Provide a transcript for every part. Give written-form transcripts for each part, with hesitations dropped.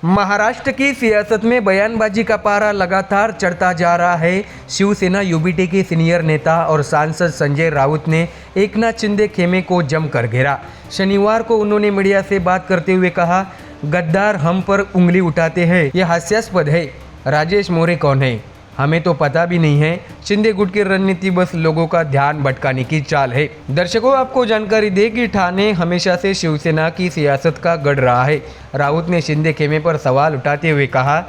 महाराष्ट्र की सियासत में बयानबाजी का पारा लगातार चढ़ता जा रहा है। शिवसेना यूबीटी के सीनियर नेता और सांसद संजय राउत ने एकनाथ शिंदे खेमे को जमकर घेरा। शनिवार को उन्होंने मीडिया से बात करते हुए कहा, गद्दार हम पर उंगली उठाते हैं, यह हास्यास्पद है। राजेश मोरे कौन है, हमें तो पता भी नहीं है। शिंदे गुट की रणनीति बस लोगों का ध्यान भटकाने की चाल है। दर्शकों, आपको जानकारी दे कि ठाणे हमेशा से शिवसेना की सियासत का गढ़ रहा है। राउत ने शिंदे खेमे पर सवाल उठाते हुए कहा,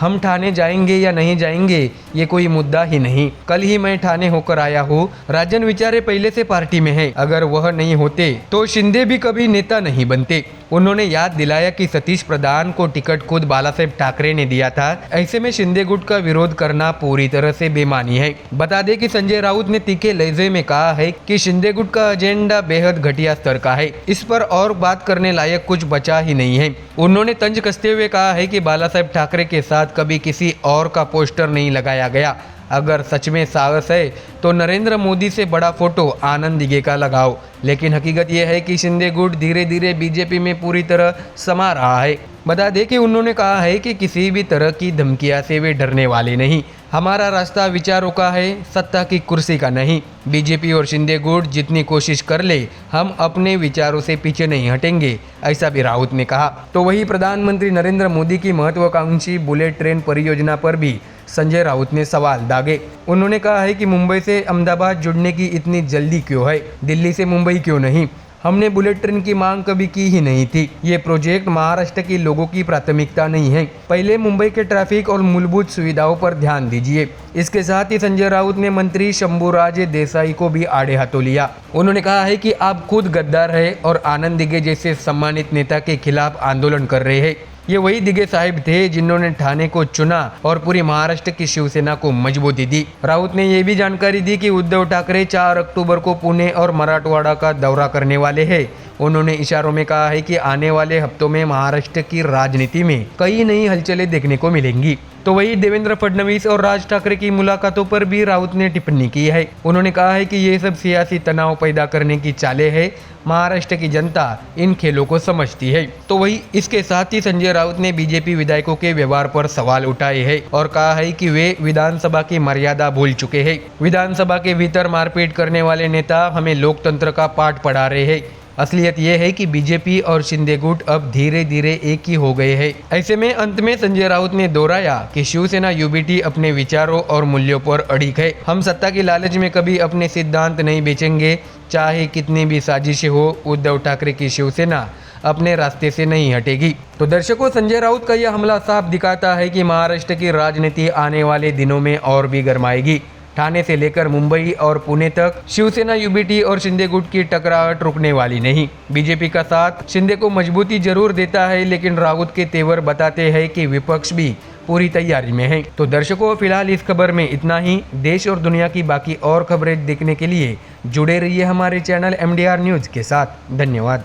हम ठाणे जाएंगे या नहीं जाएंगे ये कोई मुद्दा ही नहीं। कल ही मैं ठाणे होकर आया हूँ। राजन विचारे पहले से पार्टी में है, अगर वह नहीं होते तो शिंदे भी कभी नेता नहीं बनते। उन्होंने याद दिलाया कि सतीश प्रधान को टिकट खुद बालासाहेब ठाकरे ने दिया था। ऐसे में शिंदे गुट का विरोध करना पूरी तरह से बेमानी है। बता दें कि संजय राउत ने तीखे लहजे में कहा है कि शिंदे गुट का एजेंडा बेहद घटिया स्तर का है। इस पर और बात करने लायक कुछ बचा ही नहीं है। उन्होंने तंज कसते हुए कहा है कि बालासाहेब ठाकरे के साथ कभी किसी और का पोस्टर नहीं लगाया गया। अगर सच में साहस है तो नरेंद्र मोदी से बड़ा फोटो आनंद दिघे का लगाओ। लेकिन हकीकत यह है कि शिंदे गुट धीरे धीरे बीजेपी में पूरी तरह समा रहा है। बता दें कि उन्होंने कहा है कि किसी भी तरह की धमकियां से वे डरने वाले नहीं। हमारा रास्ता विचारों का है, सत्ता की कुर्सी का नहीं। बीजेपी और शिंदे गुट जितनी कोशिश कर ले, हम अपने विचारों से पीछे नहीं हटेंगे, ऐसा भी राउत ने कहा। तो वही प्रधानमंत्री नरेंद्र मोदी की महत्वाकांक्षी बुलेट ट्रेन परियोजना पर भी संजय राउत ने सवाल दागे। उन्होंने कहा है कि मुंबई से अहमदाबाद जुड़ने की इतनी जल्दी क्यों है, दिल्ली से मुंबई क्यों नहीं। हमने बुलेट ट्रेन की मांग कभी की ही नहीं थी। ये प्रोजेक्ट महाराष्ट्र के लोगों की प्राथमिकता नहीं है। पहले मुंबई के ट्रैफिक और मूलभूत सुविधाओं पर ध्यान दीजिए। इसके साथ ही संजय राउत ने मंत्री शंभूराज देसाई को भी आड़े हाथों लिया। उन्होंने कहा है कि आप खुद गद्दार है और आनंद दिघे जैसे सम्मानित नेता के खिलाफ आंदोलन कर रहे हैं। ये वही दिघे साहिब थे जिन्होंने ठाणे को चुना और पूरी महाराष्ट्र की शिवसेना को मजबूती दी। राउत ने यह भी जानकारी दी कि उद्धव ठाकरे 4 अक्टूबर को पुणे और मराठवाड़ा का दौरा करने वाले हैं। उन्होंने इशारों में कहा है कि आने वाले हफ्तों में महाराष्ट्र की राजनीति में कई नई हलचलें देखने को मिलेंगी। तो वही देवेंद्र फडणवीस और राज ठाकरे की मुलाकातों पर भी राउत ने टिप्पणी की है। उन्होंने कहा है कि ये सब सियासी तनाव पैदा करने की चालें हैं। महाराष्ट्र की जनता इन खेलों को समझती है। तो वही इसके साथ ही संजय राउत ने बीजेपी विधायकों के व्यवहार पर सवाल उठाए हैं और कहा है कि वे विधानसभा की मर्यादा भूल चुके हैं। विधानसभा के भीतर मारपीट करने वाले नेता हमें लोकतंत्र का पाठ पढ़ा रहे हैं। असलियत यह है कि बीजेपी और शिंदे गुट अब धीरे धीरे एक ही हो गए हैं। ऐसे में अंत में संजय राउत ने दोहराया कि शिवसेना यूबीटी अपने विचारों और मूल्यों पर अड़िग है। हम सत्ता की लालच में कभी अपने सिद्धांत नहीं बेचेंगे, चाहे कितनी भी साजिशें हो। उद्धव ठाकरे की शिवसेना अपने रास्ते से नहीं हटेगी। तो दर्शकों, संजय राउत का यह हमला साफ दिखाता है कि महाराष्ट्र की राजनीति आने वाले दिनों में और भी गर्माएगी। ठाणे से लेकर मुंबई और पुणे तक शिवसेना यूबीटी और शिंदे गुट की टकराहट रुकने वाली नहीं। बीजेपी का साथ शिंदे को मजबूती जरूर देता है, लेकिन राउत के तेवर बताते हैं कि विपक्ष भी पूरी तैयारी में है। तो दर्शकों, फिलहाल इस खबर में इतना ही। देश और दुनिया की बाकी और खबरें देखने के लिए जुड़े रहिए हमारे चैनल MDR न्यूज़ के साथ। धन्यवाद।